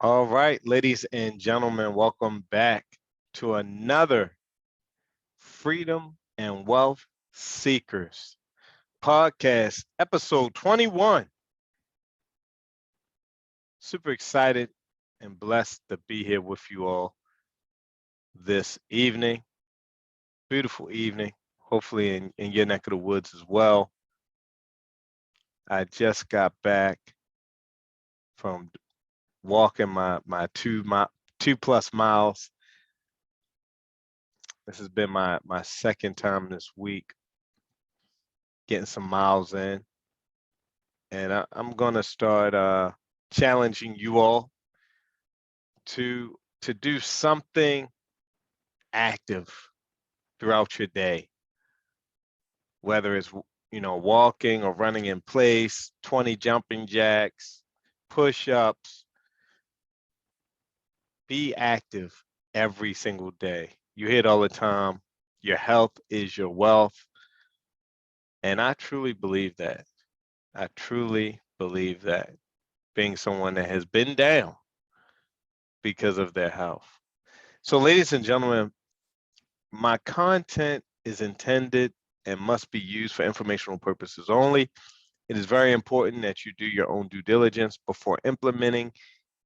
All right, ladies and gentlemen, welcome back to another Freedom and Wealth Seekers podcast, episode 21. Super excited and blessed to be here with you all this evening. Beautiful evening, hopefully in your neck of the woods as well. I just got back from walking my 2+ miles. This has been my second time this week getting some miles in, and I'm gonna start challenging you all to do something active throughout your day, whether it's walking or running in place, 20 jumping jacks, push-ups. Be active every single day. You hear it all the time. Your health is your wealth. And I truly believe that. I truly believe that, being someone that has been down because of their health. So, ladies and gentlemen, my content is intended and must be used for informational purposes only. It is very important that you do your own due diligence before implementing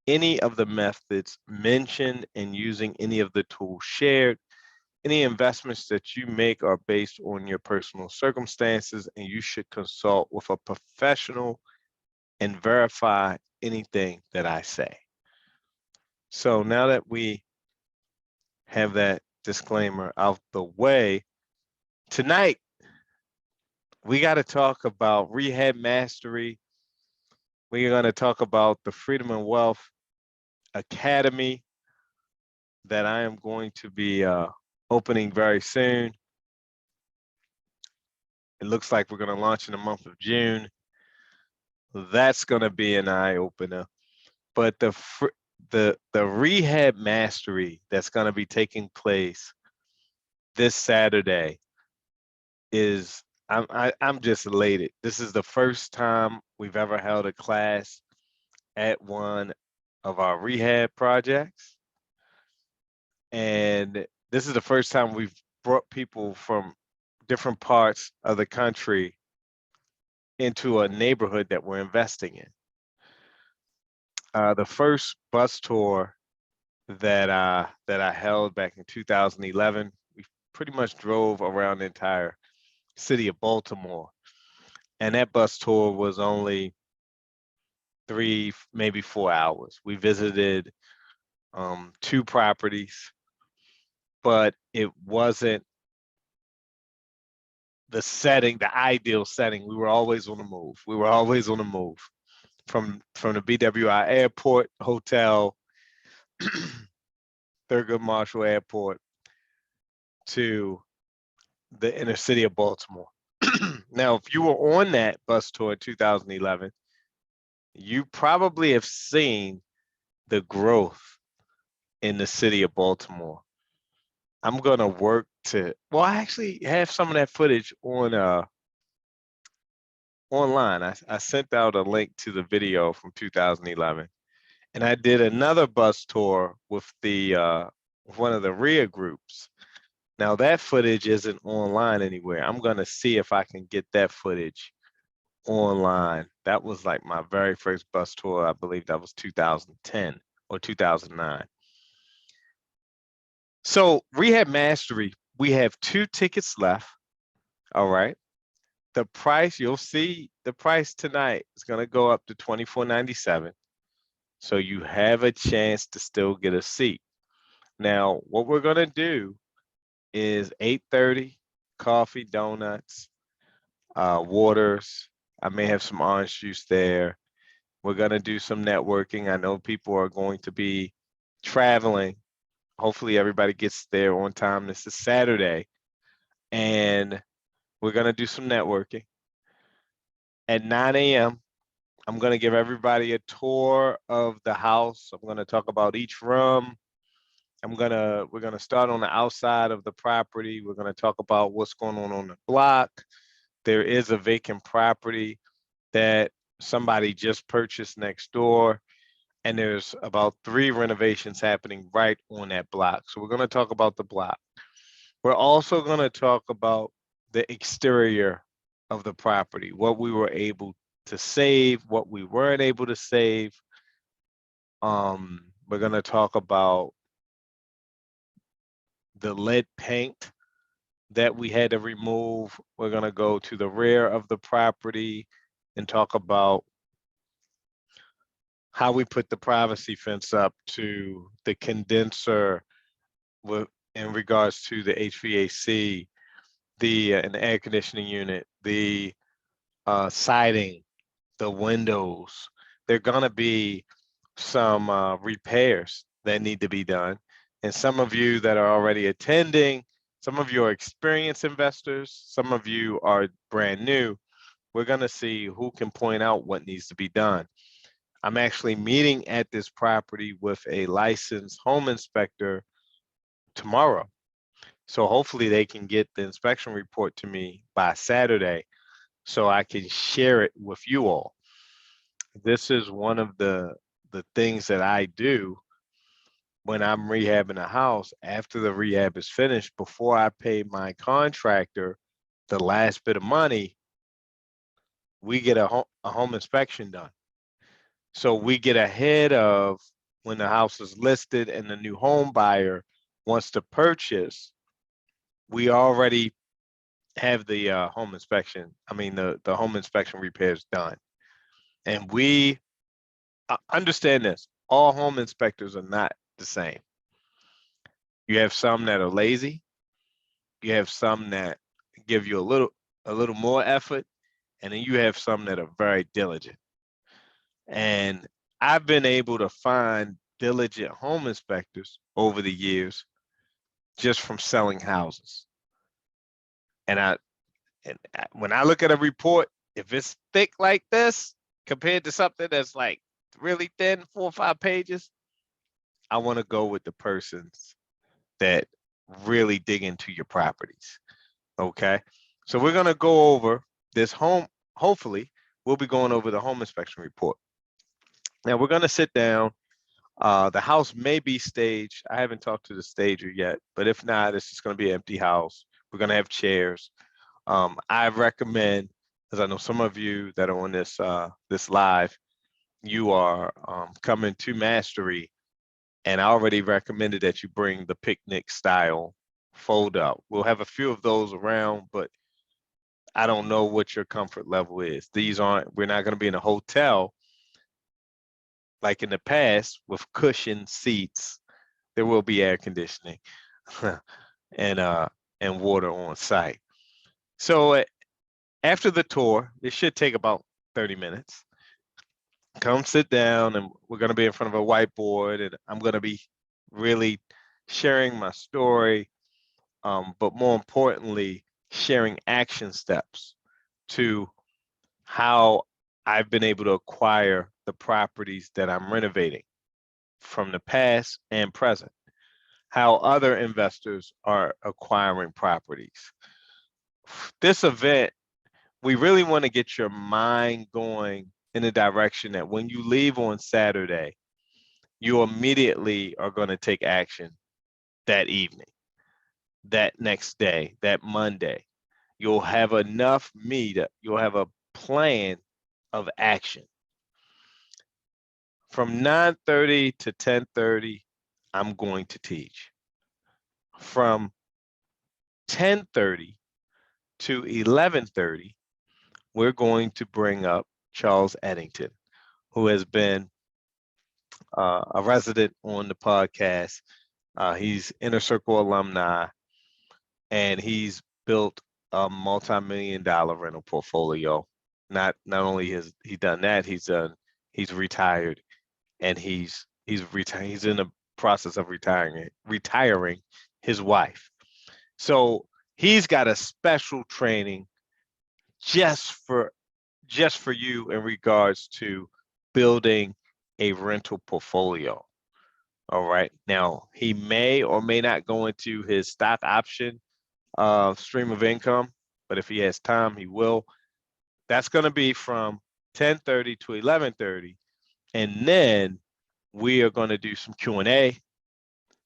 any of the methods mentioned and using any of the tools shared. Any investments that you make are based on your personal circumstances, and you should consult with a professional and verify anything that I say. So now that we have that disclaimer out the way, tonight we got to talk about Rehab Mastery. We're going to talk about the Freedom and Wealth Academy that I am going to be opening very soon. It looks like we're going to launch in the month of June. That's going to be an eye opener. But the Rehab Mastery that's going to be taking place this Saturday is I'm just elated. This is the first time we've ever held a class at one of our rehab projects. And this is the first time we've brought people from different parts of the country into a neighborhood that we're investing in. The first bus tour that I held back in 2011, we pretty much drove around the entire city of Baltimore, and that bus tour was only 3, maybe 4 hours. We visited 2 properties, but it wasn't the setting, the ideal setting. We were always on the move. We were always on the move from the BWI Airport Hotel, Thurgood Marshall Airport, to the inner city of Baltimore. Now, if you were on that bus tour in 2011, you probably have seen the growth in the city of Baltimore. I'm going to work to, well, I actually have some of that footage on online. I sent out a link to the video from 2011, and I did another bus tour with one of the RIA groups. Now that footage isn't online anywhere. I'm going to see if I can get that footage online. That was like my very first bus tour. I believe that was 2010 or 2009. So Rehab Mastery, we have 2 tickets left. All right. The price, you'll see the price tonight is going to go up to $24.97. So you have a chance to still get a seat. Now, what we're going to do is 8:30, coffee, donuts, waters. I may have some orange juice there. We're going to do some networking. I know people are going to be traveling. Hopefully everybody gets there on time. This is Saturday. And we're going to do some networking. At 9 a.m., I'm going to give everybody a tour of the house. I'm going to talk about each room. We're going to start on the outside of the property. We're going to talk about what's going on the block. There is a vacant property that somebody just purchased next door, and there's about 3 renovations happening right on that block. So we're going to talk about the block. We're also going to talk about the exterior of the property, what we were able to save, what we weren't able to save. We're going to talk about the lead paint that we had to remove. We're going to go to the rear of the property and talk about how we put the privacy fence up to the condenser with in regards to the HVAC, an air conditioning unit, the siding, the windows. There are gonna be some repairs that need to be done. And some of you that are already attending, some of you are experienced investors, some of you are brand new. We're gonna see who can point out what needs to be done. I'm actually meeting at this property with a licensed home inspector tomorrow. So hopefully they can get the inspection report to me by Saturday so I can share it with you all. This is one of the things that I do when I'm rehabbing a house after the rehab is finished. Before I pay my contractor the last bit of money, we get a home inspection done. So we get ahead of when the house is listed and the new home buyer wants to purchase. We already have the home inspection. I mean, the home inspection repairs done. And we understand this. All home inspectors are not the same. You have some that are lazy. You have some that give you a little more effort, and then you have some that are very diligent. And I've been able to find diligent home inspectors over the years just from selling houses. And when I look at a report, if it's thick like this compared to something that's like really thin, 4 or 5 pages, I want to go with the persons that really dig into your properties. Okay. So we're going to go over this home. Hopefully, we'll be going over the home inspection report. Now we're going to sit down. The house may be staged. I haven't talked to the stager yet, but if not, it's just going to be an empty house. We're going to have chairs. I recommend, because I know some of you that are on this live, you are coming to Mastery, and I already recommended that you bring the picnic style fold up. We'll have a few of those around, but I don't know what your comfort level is. We're not going to be in a hotel like in the past with cushioned seats. There will be air conditioning and water on site. So after the tour, it should take about 30 minutes. Come sit down, and we're going to be in front of a whiteboard, and I'm going to be really sharing my story, but more importantly, sharing action steps to how I've been able to acquire the properties that I'm renovating from the past and present, how other investors are acquiring properties. This event, we really want to get your mind going in the direction that when you leave on Saturday, you immediately are going to take action that evening, that next day, that Monday. You'll have enough meat, you'll have a plan of action. From 9:30 to 10:30, I'm going to teach. From 10:30 to 11:30, we're going to bring up Charles Eddington, who has been a resident on the podcast. He's Inner Circle alumni, and he's built a multi-million-dollar rental portfolio. Not only has he done that, he's retired, and he's in the process of retiring his wife. So he's got a special training just for you in regards to building a rental portfolio. All right. Now, he may or may not go into his stock option stream of income, but if he has time, he will. That's going to be from 10:30 to 11:30. And then we are going to do some Q&A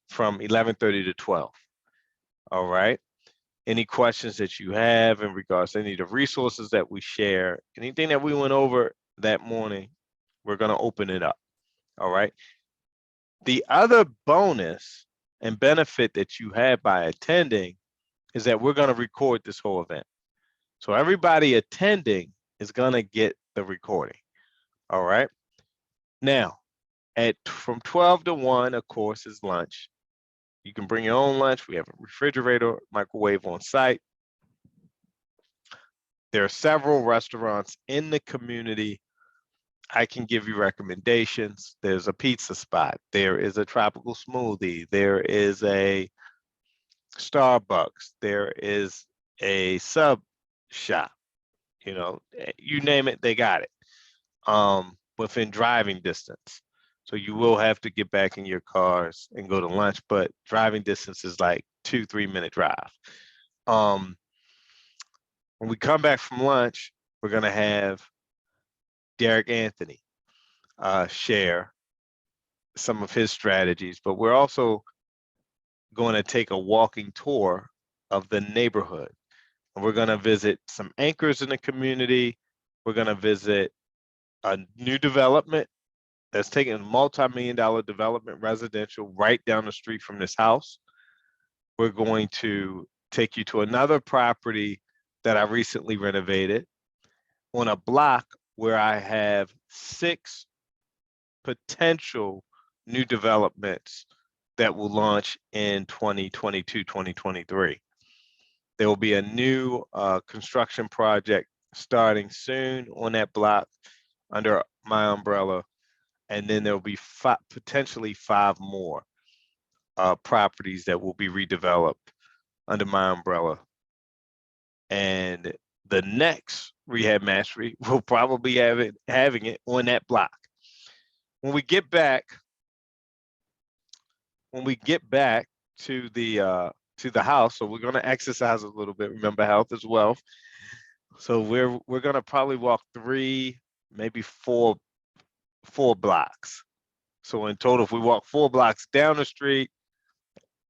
from 11:30 to 12. All right. Any questions that you have in regards to any of the resources that we share, anything that we went over that morning, we're going to open it up. All right. The other bonus and benefit that you have by attending is that we're going to record this whole event. So everybody attending is going to get the recording. All right. Now, from 12 to 1, of course, is lunch. You can bring your own lunch. We have a refrigerator, microwave on site. There are several restaurants in the community. I can give you recommendations. There's a pizza spot. There is a tropical smoothie. There is a Starbucks. There is a sub shop. You know, you name it, they got it. Within driving distance. So you will have to get back in your cars and go to lunch, but driving distance is like 2-3 minute drive. When we come back from lunch, we're gonna have Derek Anthony share some of his strategies, but we're also going to take a walking tour of the neighborhood. And we're going to visit some anchors in the community. We're going to visit a new development that's taking a multi-million-dollar development residential right down the street from this house. We're going to take you to another property that I recently renovated on a block where I have 6 potential new developments that will launch in 2022, 2023. There will be a new construction project starting soon on that block under my umbrella. And then there'll be potentially 5 more properties that will be redeveloped under my umbrella. And the next Rehab Mastery will probably having it on that block. When we get back to the house, so we're going to exercise a little bit. Remember, health is wealth. So we're going to probably walk 3, maybe 4 blocks. So in total, if we walk 4 blocks down the street,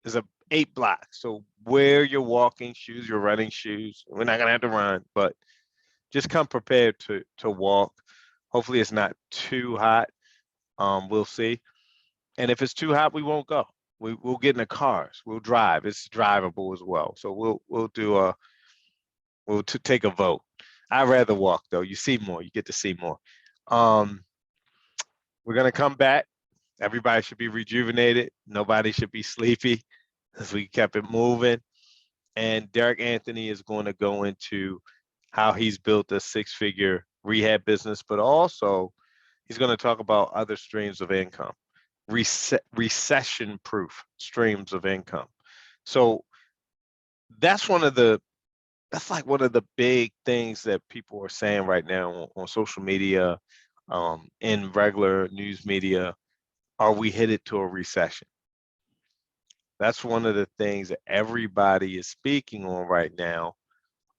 there's 8 blocks. So wear your walking shoes, your running shoes. We're not gonna have to run, but just come prepared to walk. Hopefully it's not too hot. We'll see. And if it's too hot, we won't go. We'll get in the cars. We'll drive. It's drivable as well. So we'll take a vote. I'd rather walk though. You see more. You get to see more. We're gonna come back. Everybody should be rejuvenated. Nobody should be sleepy as we kept it moving. And Derek Anthony is going to go into how he's built a 6-figure rehab business, but also he's going to talk about other streams of income, recession-proof streams of income. So that's one of the big things that people are saying right now on social media, in regular news media. Are we headed to a recession? That's one of the things that everybody is speaking on right now.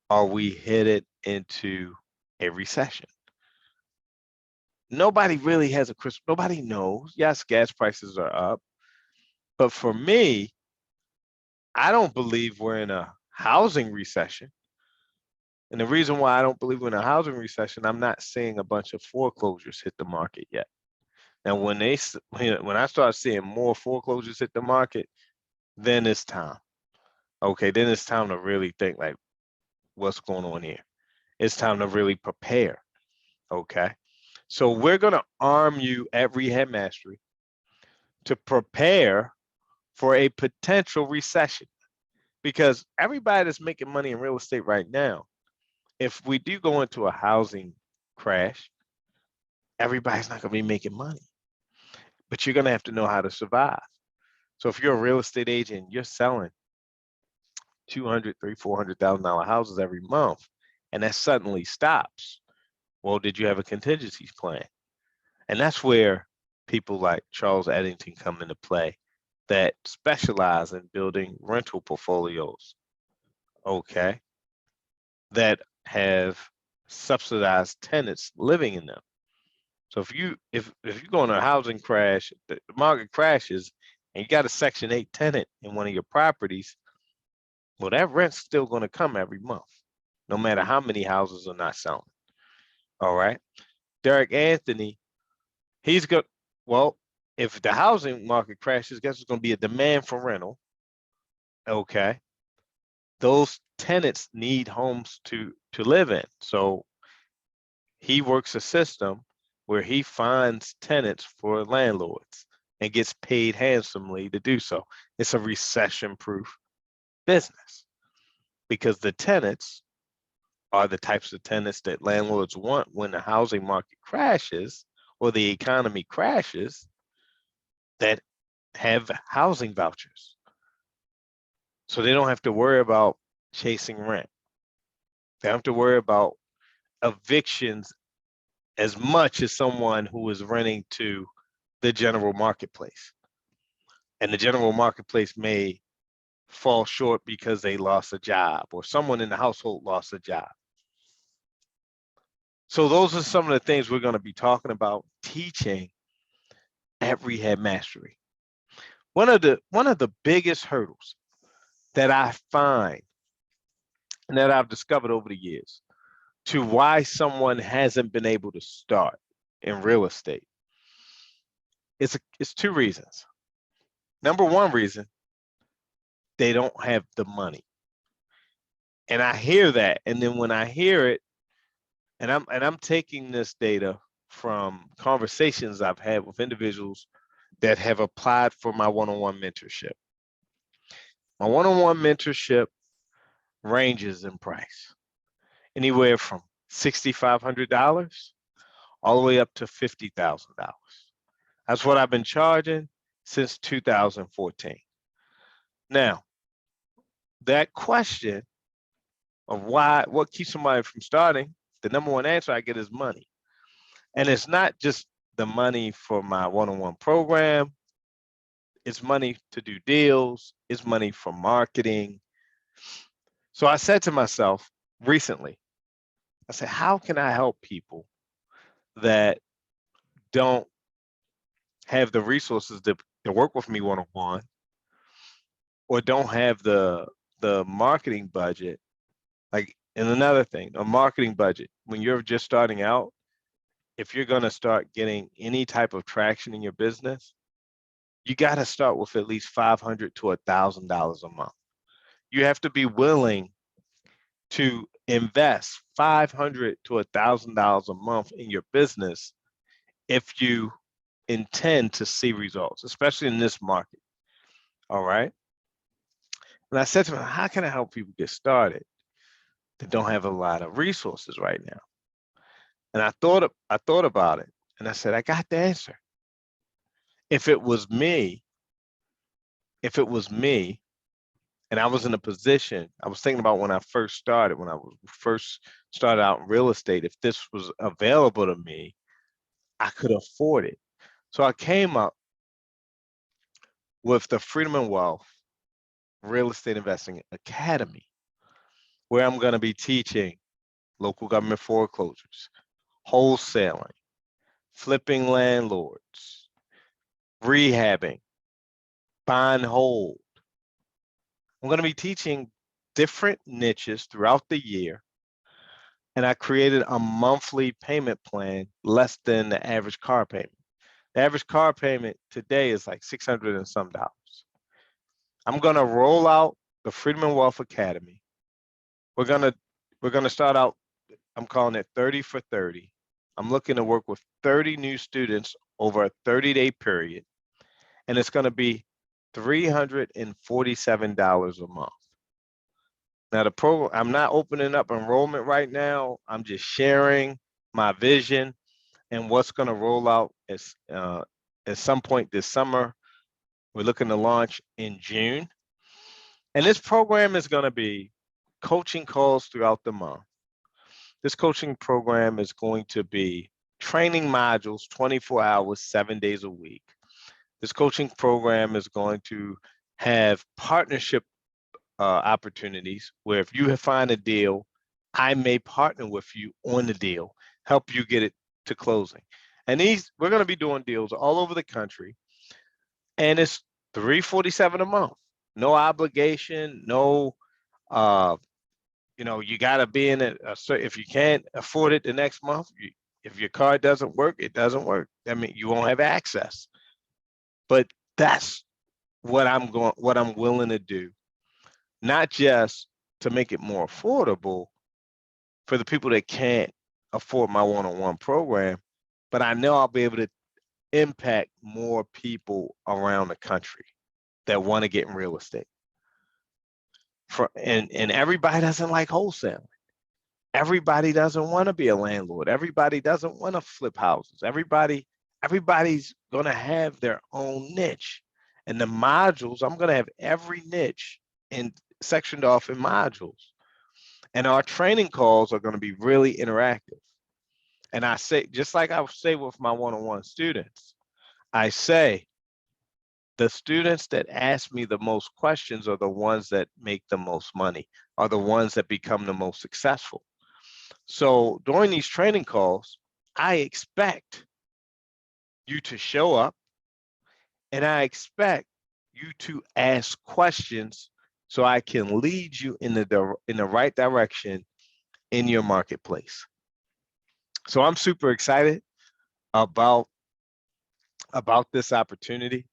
Are we headed into a recession? Nobody really has a crystal. Nobody knows. Yes, gas prices are up. But for me, I don't believe we're in a housing recession. And the reason why I don't believe we're in a housing recession, I'm not seeing a bunch of foreclosures hit the market yet. Now, when I start seeing more foreclosures hit the market, then it's time. Okay, then it's time to really think like, what's going on here? It's time to really prepare. Okay, so we're gonna arm you at Rehab Mastery to prepare for a potential recession, because everybody that's making money in real estate right now, if we do go into a housing crash, everybody's not gonna be making money, but you're gonna have to know how to survive. So if you're a real estate agent, you're selling $200,000, $300,000, $400,000 houses every month, and that suddenly stops. Well, did you have a contingency plan? And that's where people like Charles Eddington come into play, that specialize in building rental portfolios, okay, that have subsidized tenants living in them. So if you go in a housing crash, the market crashes, and you got a Section 8 tenant in one of your properties, well, that rent's still going to come every month, no matter how many houses are not selling. All right. Derek Anthony, he's good. Well, if the housing market crashes, guess what's going to be a demand for rental? Okay. Those tenants need homes to live in. So he works a system where he finds tenants for landlords and gets paid handsomely to do so. It's a recession-proof business because the tenants are the types of tenants that landlords want when the housing market crashes or the economy crashes, that have housing vouchers. So they don't have to worry about chasing rent. They don't have to worry about evictions as much as someone who is renting to the general marketplace. And the general marketplace may fall short because they lost a job or someone in the household lost a job. So those are some of the things we're going to be talking about, teaching at Rehab Mastery. One of the biggest hurdles that I find and that I've discovered over the years to why someone hasn't been able to start in real estate it's two reasons. Number one reason, they don't have the money. And I hear that, and then when I hear it, and I'm taking this data from conversations I've had with individuals that have applied for my one-on-one mentorship. My one-on-one mentorship ranges in price, anywhere from $6,500 all the way up to $50,000. That's what I've been charging since 2014. Now, that question of what keeps somebody from starting, the number one answer I get is money. And it's not just the money for my one-on-one program. It's money to do deals. It's money for marketing. So I said to myself recently, I said, how can I help people that don't have the resources to work with me one-on-one or don't have the marketing budget? Like, and another thing, a marketing budget, when you're just starting out, if you're going to start getting any type of traction in your business, you got to start with at least $500 to $1,000 a month. You have to be willing to invest $500 to $1,000 a month in your business if you intend to see results, especially in this market. All right. And I said to him, how can I help people get started that don't have a lot of resources right now? And I thought about it, and I said, I got the answer. If it was me, and I was in a position, I was thinking about when I first started out in real estate, if this was available to me, I could afford it. So I came up with the Freedom and Wealth Real Estate Investing Academy, where I'm going to be teaching local government foreclosures, wholesaling, flipping landlords, rehabbing, buy and hold. I'm going to be teaching different niches throughout the year. And I created a monthly payment plan less than the average car payment. The average car payment today is like $600 and some dollars. I'm going to roll out the Freedom and Wealth Academy. We're going to start out, I'm calling it 30 for 30. I'm looking to work with 30 new students over a 30-day period. And it's going to be $347 a month. Now the program, I'm not opening up enrollment right now. I'm just sharing my vision and what's going to roll out at some point this summer. We're looking to launch in June. And this program is going to be coaching calls throughout the month. This coaching program is going to be training modules, 24 hours, 7 days a week. This coaching program is going to have partnership opportunities where if you find a deal, I may partner with you on the deal, help you get it to closing. And we're going to be doing deals all over the country. And it's $347 a month. No obligation, no you got to be in it. If you can't afford it the next month, if your card doesn't work, it doesn't work. I mean, you won't have access. But that's what I'm willing to do, not just to make it more affordable for the people that can't afford my one-on-one program, but I know I'll be able to impact more people around the country that want to get in real estate. And everybody doesn't like wholesaling. Everybody doesn't want to be a landlord. Everybody doesn't want to flip houses. Everybody's going to have their own niche. And the modules, I'm going to have every niche sectioned off in modules. And our training calls are going to be really interactive. And I say, just like I say with my one-on-one students, I say, the students that ask me the most questions are the ones that make the most money, are the ones that become the most successful. So during these training calls, I expect you to show up, and I expect you to ask questions so I can lead you in the right direction in your marketplace. So I'm super excited about this opportunity.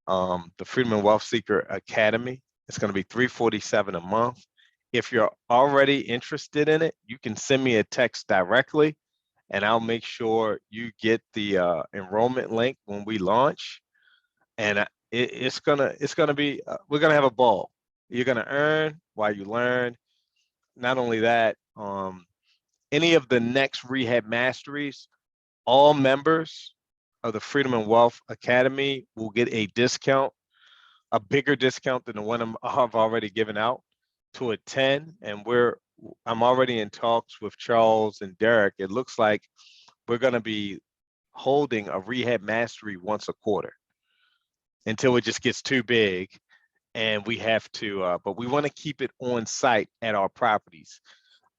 The Freedom and Wealth Seeker Academy. It's going to be $347 a month. If you're already interested in it, you can send me a text directly, and I'll make sure you get the enrollment link when we launch. And it's gonna be we're gonna have a ball. You're gonna earn while you learn. Not only that, any of the next Rehab Masteries, all members of the Freedom and Wealth Academy will get a discount, a bigger discount than the one I've already given out to attend. And I'm already in talks with Charles and Derek. It looks like we're going to be holding a Rehab Mastery once a quarter until it just gets too big and we have to, but we want to keep it on site at our properties.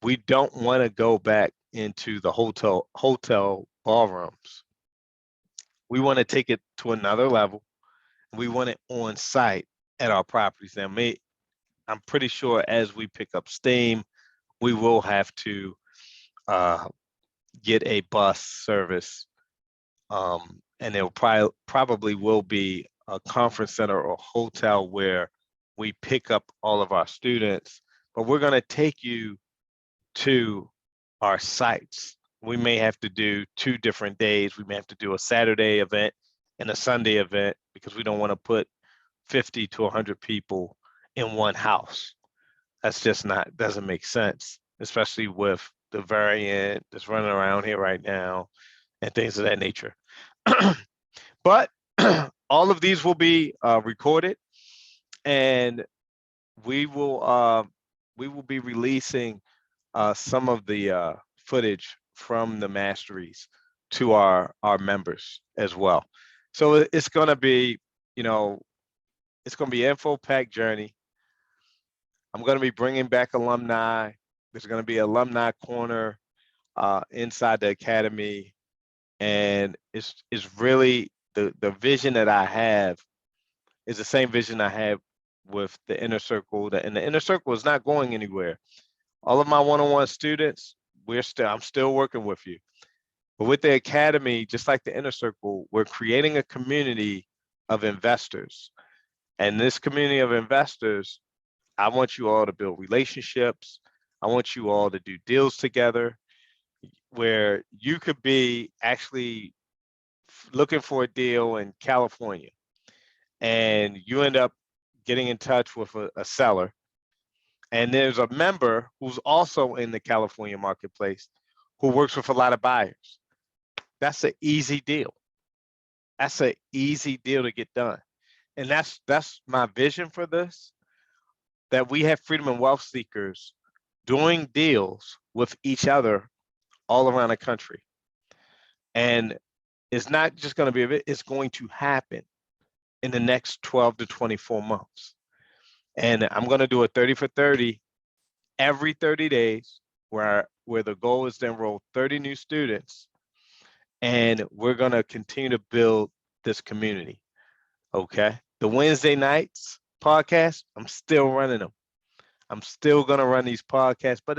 We don't want to go back into the hotel ballrooms. We want to take it to another level. We want it on site at our properties. Now, I'm pretty sure as we pick up steam, we will have to get a bus service, and there probably will be a conference center or hotel where we pick up all of our students. But we're going to take you to our sites. We may have to do 2 different days. We may have to do a Saturday event and a Sunday event because we don't want to put 50 to 100 people in one house. That's just doesn't make sense, especially with the variant that's running around here right now and things of that nature. But all of these will be recorded, and we will be releasing some of the footage from the masteries to our members as well. So it's going to be, it's going to be an info-packed journey. I'm going to be bringing back alumni. There's going to be Alumni Corner inside the academy, and it's really the vision that I have is the same vision I have with the inner circle. And the inner circle is not going anywhere. All of my one-on-one students, I'm still working with you. But with the academy, just like the inner circle, we're creating a community of investors. And this community of investors, I want you all to build relationships. I want you all to do deals together where you could be actually looking for a deal in California, and you end up getting in touch with a seller. And there's a member who's also in the California marketplace who works with a lot of buyers. That's an easy deal. That's an easy deal to get done. And that's my vision for this, that we have freedom and wealth seekers doing deals with each other all around the country. And it's not just going to be, it's going to happen in the next 12 to 24 months. And I'm going to do a 30 for 30 every 30 days where the goal is to enroll 30 new students. And we're going to continue to build this community. Okay. The Wednesday nights podcast, I'm still running them. I'm still going to run these podcasts, but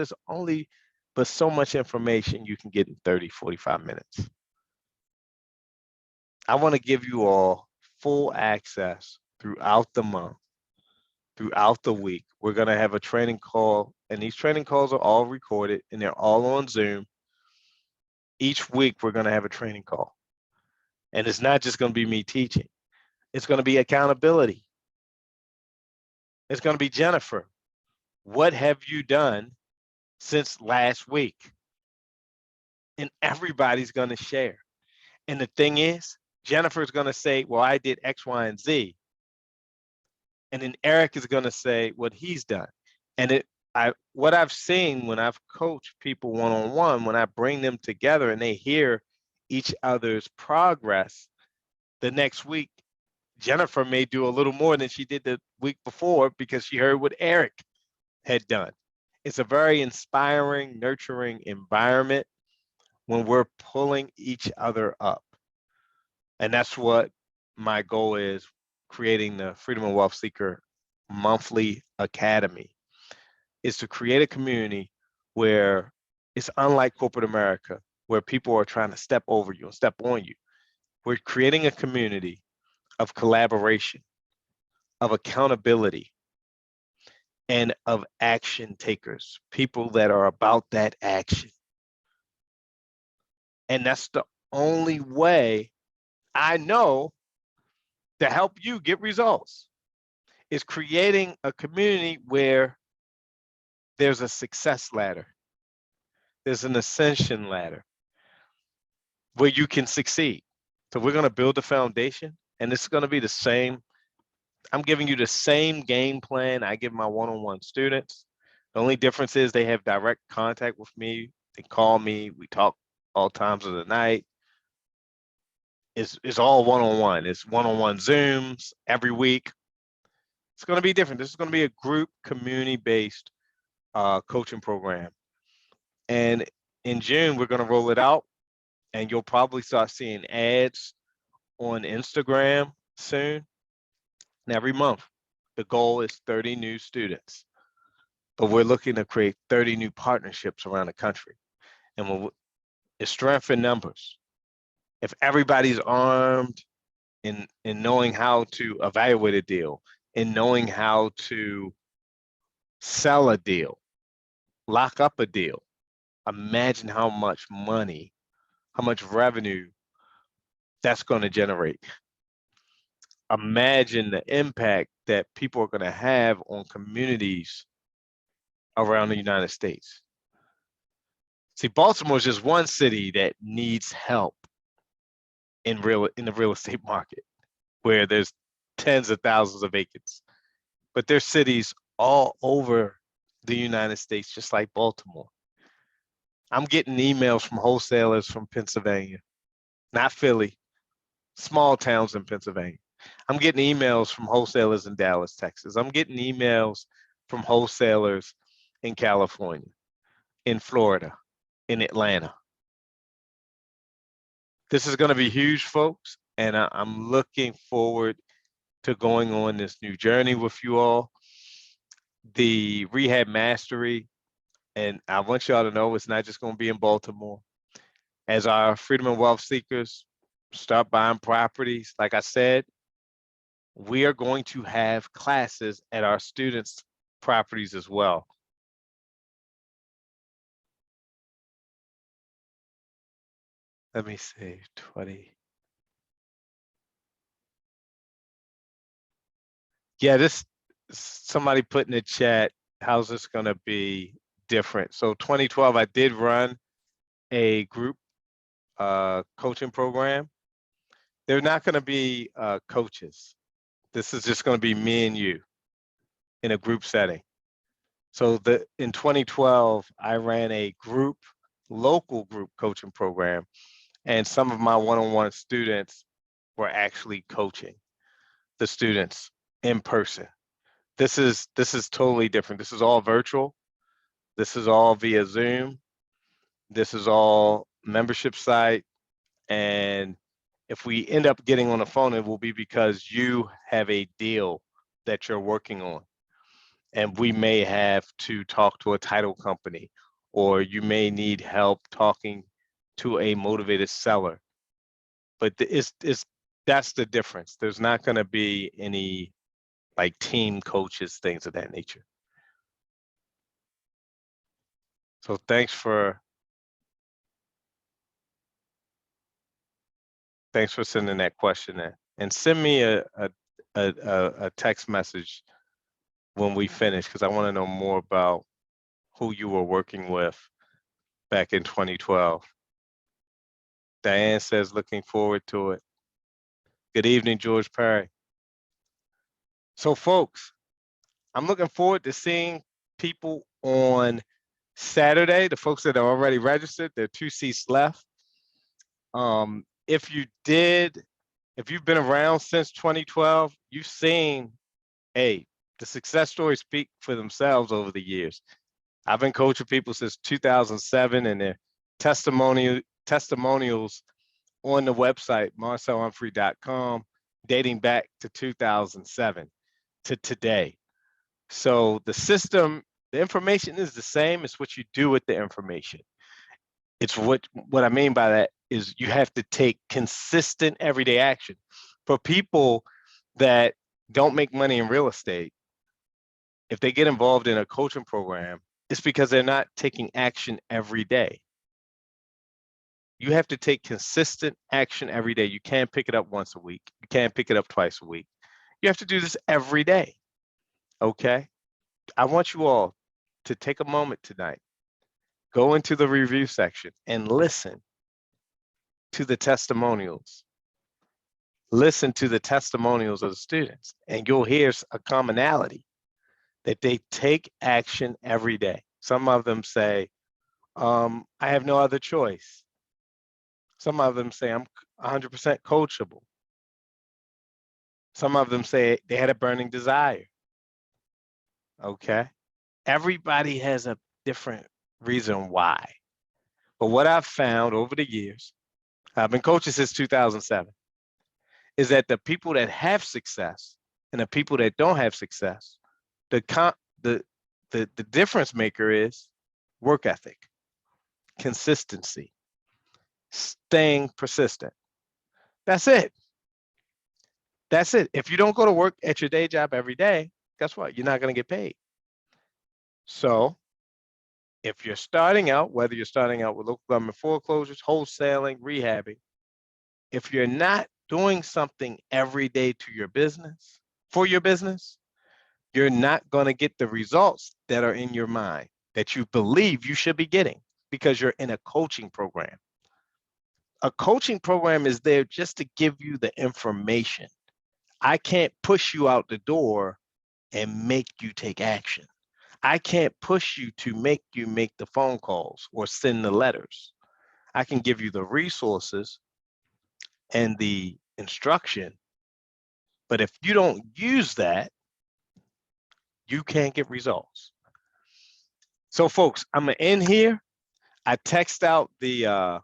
but so much information you can get in 30, 45 minutes. I want to give you all full access throughout the month, throughout the week. We're going to have a training call, and these training calls are all recorded and they're all on Zoom. Each week, we're going to have a training call. And it's not just going to be me teaching, it's going to be accountability. It's going to be Jennifer. What have you done since last week? And everybody's going to share. And the thing is, Jennifer's going to say, well, I did X, Y, and Z. And then Eric is going to say what he's done. And what I've seen when I've coached people one-on-one, when I bring them together and they hear each other's progress, the next week, Jennifer may do a little more than she did the week before because she heard what Eric had done. It's a very inspiring, nurturing environment when we're pulling each other up. And that's what my goal is, creating the Freedom and Wealth Seeker Monthly Academy, is to create a community where it's unlike corporate America, where people are trying to step over you and step on you. We're creating a community of collaboration, of accountability, and of action takers, people that are about that action. And that's the only way I know to help you get results, is creating a community where there's a success ladder, there's an ascension ladder where you can succeed. So we're going to build a foundation, and it's going to be the same. I'm giving you the same game plan I give my one-on-one students. The only difference is they have direct contact with me. They call me. We talk all times of the night. It's all one-on-one. It's one-on-one Zooms every week. It's going to be different. This is going to be a group community-based coaching program. And in June, we're going to roll it out, and you'll probably start seeing ads on Instagram soon. And every month, the goal is 30 new students, but we're looking to create 30 new partnerships around the country. And it's strength in numbers. If everybody's armed in knowing how to evaluate a deal, in knowing how to sell a deal, lock up a deal, imagine how much money, how much revenue that's going to generate. Imagine the impact that people are going to have on communities around the United States. See, Baltimore is just one city that needs help in the real estate market, where there's tens of thousands of vacants. But there's cities all over the United States, just like Baltimore. I'm getting emails from wholesalers from Pennsylvania, not Philly, small towns in Pennsylvania. I'm getting emails from wholesalers in Dallas, Texas. I'm getting emails from wholesalers in California, in Florida, in Atlanta. This is going to be huge, folks, and I'm looking forward to going on this new journey with you all. The Rehab Mastery, and I want y'all to know it's not just going to be in Baltimore. As our Freedom and Wealth Seekers start buying properties, like I said, we are going to have classes at our students' properties as well. Let me see, 20. Yeah, somebody put in the chat, how's this going to be different? So 2012, I did run a group coaching program. They're not going to be coaches. This is just going to be me and you in a group setting. So in 2012, I ran a local group coaching program, and some of my one-on-one students were actually coaching the students in person. This is totally different. This is all virtual. This is all via Zoom. This is all membership site. And if we end up getting on the phone, it will be because you have a deal that you're working on. And we may have to talk to a title company, or you may need help talking to a motivated seller. But it's that's the difference. There's not going to be any like team coaches, things of that nature. So thanks for sending that question in, and send me a text message when we finish, because I want to know more about who you were working with back in 2012. Diane says, looking forward to it. Good evening, George Perry. So folks, I'm looking forward to seeing people on Saturday. The folks that are already registered, there are 2 seats left. If you've been around since 2012, you've seen, hey, the success stories speak for themselves over the years. I've been coaching people since 2007, and their testimonials on the website, marcelumphery.com, dating back to 2007 to today. So the system, the information is the same. It's what you do with the information. It's what I mean by that is you have to take consistent everyday action. For people that don't make money in real estate, if they get involved in a coaching program, it's because they're not taking action every day. You have to take consistent action every day. You can't pick it up once a week. You can't pick it up twice a week. You have to do this every day. Okay? I want you all to take a moment tonight, go into the review section and listen to the testimonials. Listen to the testimonials of the students, and you'll hear a commonality that they take action every day. Some of them say, I have no other choice. Some of them say, I'm 100% coachable. Some of them say they had a burning desire. Okay? Everybody has a different reason why. But what I've found over the years, I've been coaching since 2007, is that the people that have success and the people that don't have success, the difference maker is work ethic, consistency, staying persistent. That's it. That's it. If you don't go to work at your day job every day, guess what? You're not going to get paid. So if you're starting out, whether you're starting out with local government foreclosures, wholesaling, rehabbing, if you're not doing something every day to your business, for your business, you're not going to get the results that are in your mind that you believe you should be getting because you're in a coaching program. A coaching program is there just to give you the information. I can't push you out the door and make you take action. I can't push you to make you make the phone calls or send the letters. I can give you the resources and the instruction, but if you don't use that, you can't get results. So folks, I'm gonna end here. I text out the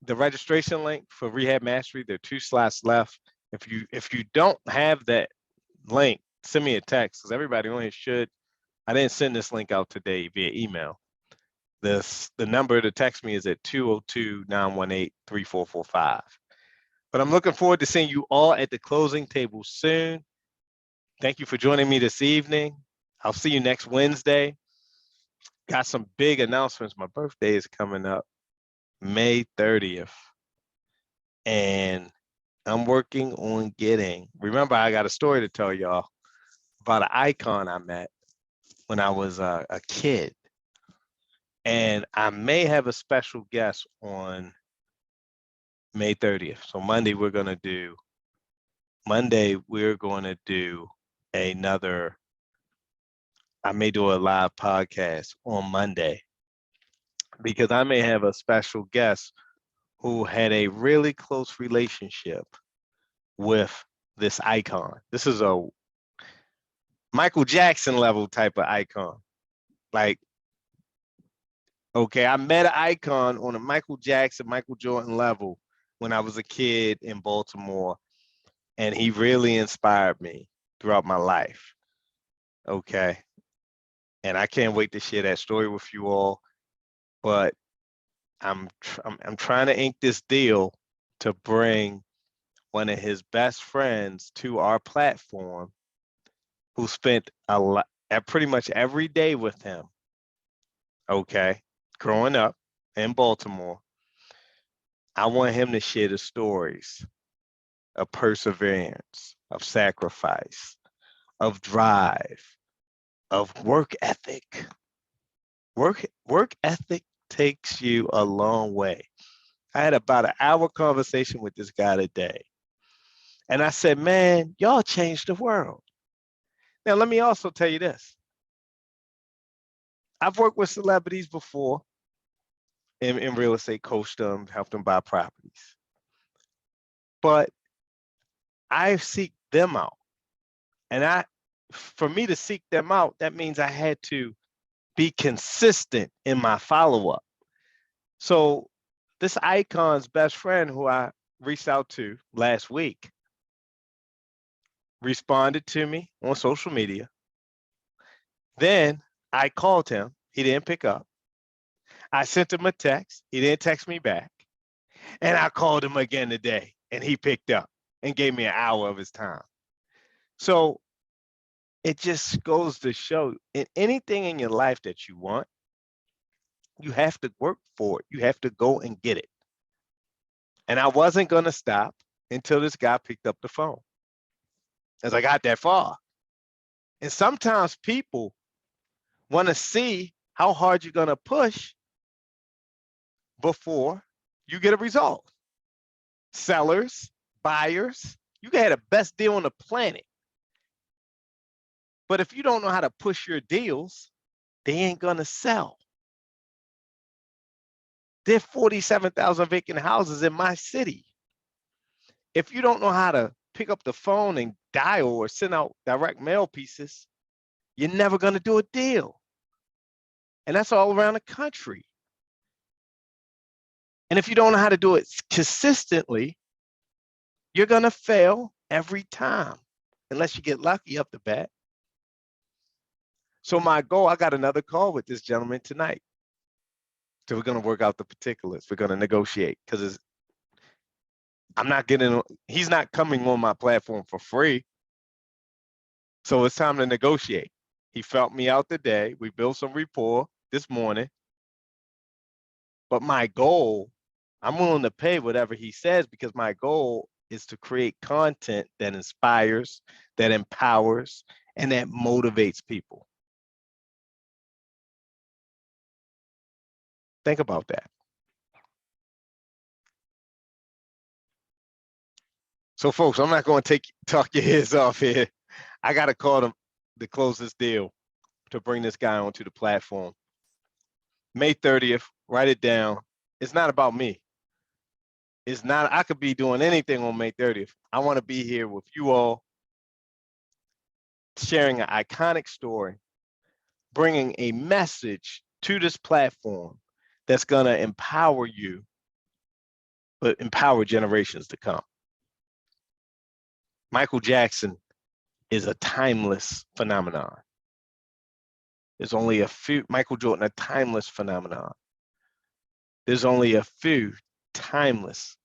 registration link for Rehab Mastery. There are 2 slots left. If you don't have that link, send me a text, because everybody only should. I didn't send this link out today via email. The number to text me is at 202-918-3445. But I'm looking forward to seeing you all at the closing table soon. Thank you for joining me this evening. I'll see you next Wednesday. Got some big announcements. My birthday is coming up May 30th. And I'm working on remember, I got a story to tell y'all about an icon I met when I was a kid. And I may have a special guest on May 30th. So Monday, we're going to do another, I may do a live podcast on Monday, because I may have a special guest who had a really close relationship with this icon. This is a Michael Jackson level type of icon. Like, Okay, I met an icon on a Michael Jackson, Michael Jordan level when I was a kid in Baltimore, and he really inspired me throughout my life. Okay, and I can't wait to share that story with you all. But I'm trying to ink this deal to bring one of his best friends to our platform, who spent a lot, pretty much every day with him. Okay, growing up in Baltimore, I want him to share the stories of perseverance, of sacrifice, of drive, of work ethic. Work ethic takes you a long way. I had about an hour conversation with this guy today. And I said, man, y'all changed the world. Now, let me also tell you this. I've worked with celebrities before in real estate, coached them, helped them buy properties. But I seek them out. And for me to seek them out, that means I had to be consistent in my follow-up. So this icon's best friend, who I reached out to last week, responded to me on social media. Then I called him. He didn't pick up. I sent him a text. He didn't text me back. And I called him again today, and he picked up and gave me an hour of his time. So it just goes to show, in anything in your life that you want, you have to work for it. You have to go and get it. And I wasn't going to stop until this guy picked up the phone, as I got that far. And sometimes people want to see how hard you're going to push before you get a result. Sellers, buyers, you can have the best deal on the planet. But if you don't know how to push your deals, they ain't going to sell. There are 47,000 vacant houses in my city. If you don't know how to pick up the phone and dial or send out direct mail pieces, you're never going to do a deal. And that's all around the country. And if you don't know how to do it consistently, you're going to fail every time, unless you get lucky up the bat. So my goal, I got another call with this gentleman tonight. So we're going to work out the particulars. We're going to negotiate, because he's not coming on my platform for free. So it's time to negotiate. He felt me out today. We built some rapport this morning. But my goal, I'm willing to pay whatever he says, because my goal is to create content that inspires, that empowers, and that motivates people. Think about that. So folks, I'm not going to talk your heads off here. I got to call them to close this deal, to bring this guy onto the platform. May 30th, write it down. It's not about me. It's not, I could be doing anything on May 30th. I want to be here with you all, sharing an iconic story, bringing a message to this platform that's going to empower you, but empower generations to come. Michael Jackson is a timeless phenomenon. There's only a few, Michael Jordan, a timeless phenomenon. There's only a few timeless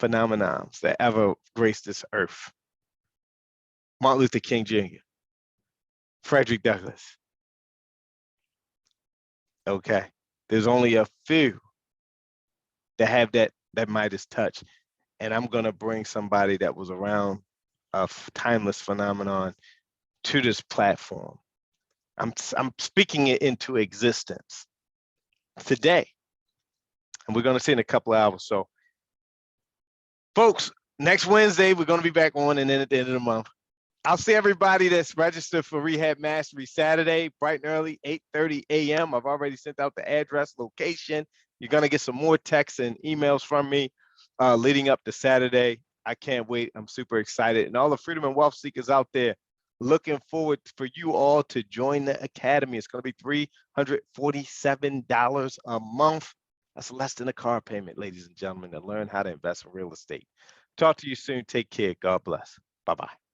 phenomenons that ever graced this earth. Martin Luther King Jr., Frederick Douglass. Okay. There's only a few that have that Midas touch. And I'm going to bring somebody that was around a timeless phenomenon to this platform. I'm speaking it into existence today. And we're going to see in a couple of hours. So, folks, next Wednesday, we're going to be back on, and then at the end of the month, I'll see everybody that's registered for Rehab Mastery Saturday, bright and early, 8:30 a.m. I've already sent out the address, location. You're going to get some more texts and emails from me leading up to Saturday. I can't wait. I'm super excited. And all the freedom and wealth seekers out there, Looking forward for you all to join the academy. It's going to be $347 a month. That's less than a car payment, ladies and gentlemen, to learn how to invest in real estate. Talk to you soon. Take care. God bless. Bye-bye.